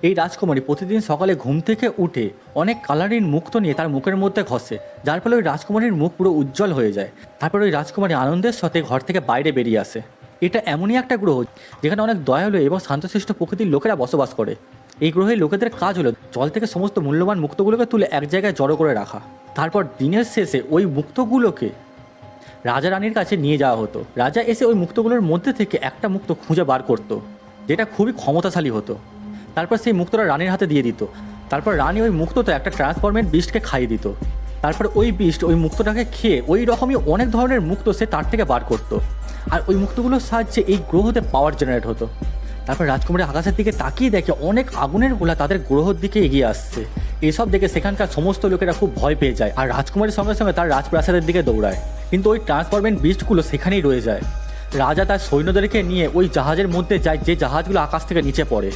এই রাজকুমারী প্রতিদিন সকালে ঘুম থেকে উঠে অনেক কালারিং মুক্ত নিয়ে তার মুখের মধ্যে ঘষে, যার ফলে ওই রাজকুমারীর মুখ পুরো উজ্জ্বল হয়ে যায়। তারপর ওই রাজকুমারী আনন্দের সাথে ঘর থেকে বাইরে বেরিয়ে আসে। এটা এমনই একটা গ্রহ যেখানে অনেক দয়ালু এবং শান্তশিষ্ট প্রকৃতির লোকেরা বসবাস করে। এই গ্রহের লোকেদের কাজ হলো জল থেকে সমস্ত মূল্যবান মুক্তগুলোকে তুলে এক জায়গায় জড়ো করে রাখা। তারপর দিনের শেষে ওই মুক্তগুলোকে রাজা রানীর কাছে নিয়ে যাওয়া হতো। রাজা এসে ওই মুক্তগুলোর মধ্যে থেকে একটা মুক্ত খুঁজে বার করতো, যেটা খুবই ক্ষমতাশালী হতো। তারপর সেই মুক্তটা রানীর হাতে দিয়ে দিত। তারপর রানী ওই মুক্তটা একটা ট্রান্সফরমেন্ট বিস্টকে খাইয়ে দিত। তারপর ওই বিস্ট ওই মুক্তটাকে খেয়ে ওই রকমই অনেক ধরনের মুক্ত সে তার থেকে বার করতো। আর ওই মুক্তগুলোর সাহায্যে এই গ্রহতে পাওয়ার জেনারেট হতো। তারপর রাজকুমারী আকাশের দিকে তাকিয়ে দেখে অনেক আগুনের গোলা তাদের গ্রহের দিকে এগিয়ে আসছে। এসব দেখে সেখানকার সমস্ত লোকেরা খুব ভয় পেয়ে যায় আর রাজকুমারীর সঙ্গে সঙ্গে তার রাজপ্রাসাদের দিকে দৌড়ায়। কিন্তু ওই ট্রান্সফরমেন্ট বিস্টগুলো সেখানেই রয়ে যায়। রাজা তার সৈন্যদেরকে নিয়ে ওই জাহাজের মধ্যে যায়, যে জাহাজগুলো আকাশ থেকে নিচে পড়ে।